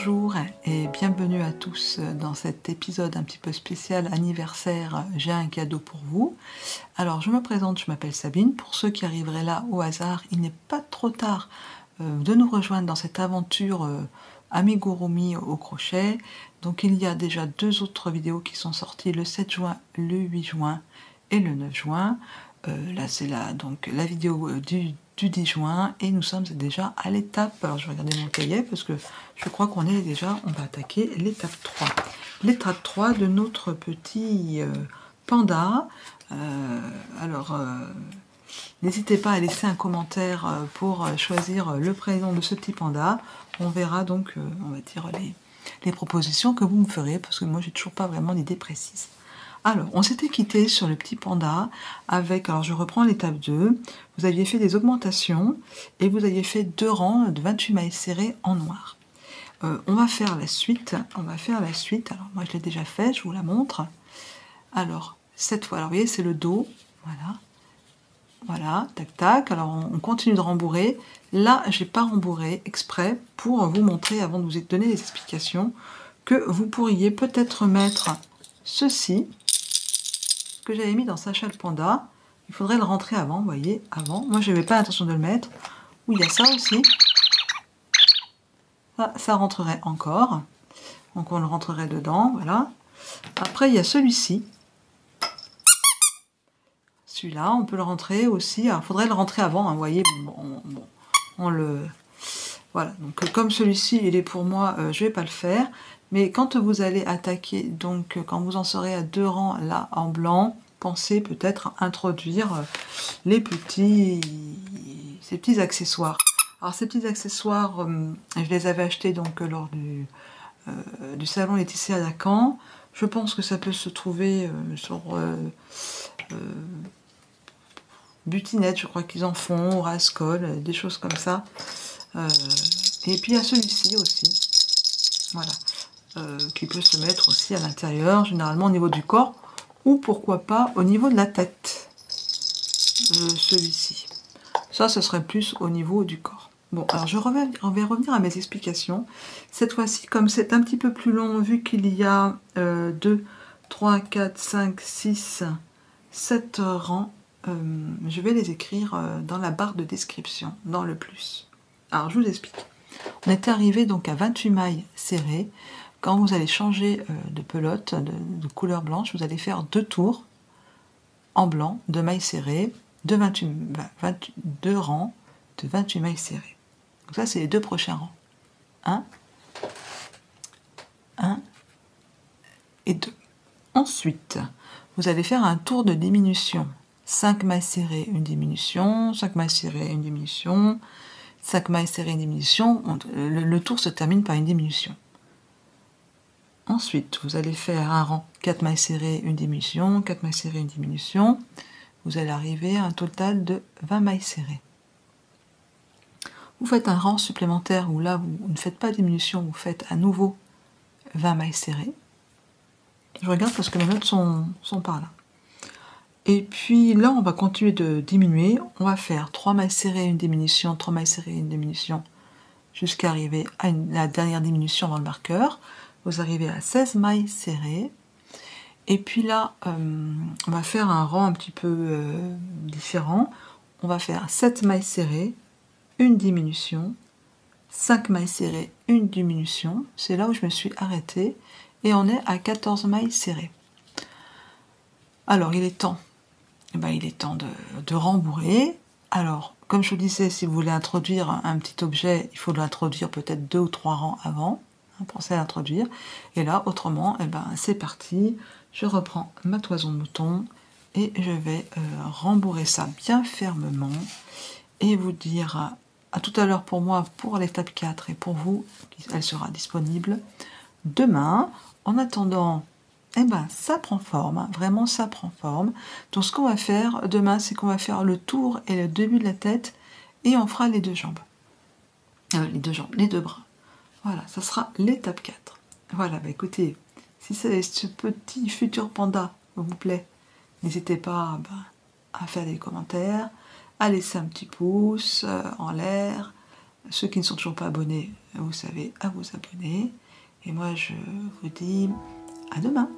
Bonjour et bienvenue à tous dans cet épisode un petit peu spécial anniversaire. J'ai un cadeau pour vous. Alors je me présente, je m'appelle Sabine. Pour ceux qui arriveraient là au hasard, il n'est pas trop tard de nous rejoindre dans cette aventure amigurumi au crochet. Donc il y a déjà deux autres vidéos qui sont sorties le 7 juin, le 8 juin et le 9 juin. Là c'est donc la vidéo du 10 juin et nous sommes déjà à l'étape, alors je vais regarder mon cahier parce que je crois qu'on est déjà, on va attaquer l'étape 3. L'étape 3 de notre petit panda. N'hésitez pas à laisser un commentaire pour choisir le prénom de ce petit panda. On verra donc, on va dire, les propositions que vous me ferez parce que moi j'ai toujours pas vraiment d'idée précise. Alors, on s'était quitté sur le petit panda avec, alors je reprends l'étape 2, vous aviez fait des augmentations et vous aviez fait 2 rangs de 28 mailles serrées en noir. On va faire la suite, alors moi je l'ai déjà fait, je vous la montre. Alors, cette fois, alors vous voyez c'est le dos, voilà, tac tac, alors on continue de rembourrer. Là, j'ai pas rembourré exprès pour vous montrer, avant de vous donner les explications, que vous pourriez peut-être mettre ceci, que j'avais mis dans Sacha le panda. Il faudrait le rentrer avant, vous voyez, avant. Moi, je n'avais pas l'intention de le mettre. Oui, il y a ça aussi. Ça rentrerait encore. Donc, on le rentrerait dedans, voilà. Après, il y a celui-ci. Celui-là, on peut le rentrer aussi. Alors, il faudrait le rentrer avant, hein, vous voyez. On le... Voilà, donc comme celui-ci, il est pour moi, je ne vais pas le faire. Mais quand vous allez attaquer, donc quand vous en serez à 2 rangs là en blanc, pensez peut-être introduire ces petits accessoires. Alors ces petits accessoires, je les avais achetés donc lors du salon Laetitia à Caen. Je pense que ça peut se trouver sur Butinette, je crois qu'ils en font, Rascol, des choses comme ça. Et puis il y a celui-ci aussi, voilà, qui peut se mettre aussi à l'intérieur, généralement au niveau du corps, ou pourquoi pas au niveau de la tête, celui-ci. Ça, ce serait plus au niveau du corps. Bon, alors on va revenir à mes explications. Cette fois-ci, comme c'est un petit peu plus long, vu qu'il y a 2, 3, 4, 5, 6, 7 rangs, je vais les écrire dans la barre de description, dans le plus. Alors, je vous explique. On était arrivé donc à 28 mailles serrées. Quand vous allez changer de pelote, de couleur blanche, vous allez faire 2 tours en blanc de mailles serrées, de 22 rangs de 28 mailles serrées. Donc ça, c'est les 2 prochains rangs. 1 et 2. Ensuite, vous allez faire un tour de diminution. 5 mailles serrées, une diminution, 5 mailles serrées, une diminution, 5 mailles serrées, une diminution, le tour se termine par une diminution. Ensuite, vous allez faire un rang 4 mailles serrées, une diminution, 4 mailles serrées, une diminution. Vous allez arriver à un total de 20 mailles serrées. Vous faites un rang supplémentaire où là, vous ne faites pas de diminution, vous faites à nouveau 20 mailles serrées. Je regarde parce que mes notes sont par là. Et puis là, on va continuer de diminuer. On va faire 3 mailles serrées, une diminution, 3 mailles serrées, une diminution, jusqu'à arriver à la dernière diminution dans le marqueur. Vous arrivez à 16 mailles serrées. Et puis là, on va faire un rang un petit peu différent. On va faire 7 mailles serrées, une diminution, 5 mailles serrées, une diminution. C'est là où je me suis arrêtée. Et on est à 14 mailles serrées. Alors, il est temps de rembourrer. Alors, comme je vous disais, si vous voulez introduire un petit objet, il faut l'introduire peut-être 2 ou 3 rangs avant. Pensez à l'introduire. Et là, autrement, c'est parti. Je reprends ma toison de mouton et je vais rembourrer ça bien fermement et vous dire à tout à l'heure pour moi, pour l'étape 4 et pour vous, elle sera disponible demain. En attendant, ça prend forme, hein, vraiment ça prend forme. Donc ce qu'on va faire demain, c'est qu'on va faire le tour et le début de la tête et on fera les 2 jambes. Les 2 bras. Voilà, ça sera l'étape 4. Voilà, écoutez, si ce petit futur panda vous plaît, n'hésitez pas à faire des commentaires, à laisser un petit pouce en l'air, Ceux qui ne sont toujours pas abonnés, vous savez à vous abonner. Et moi, je vous dis à demain.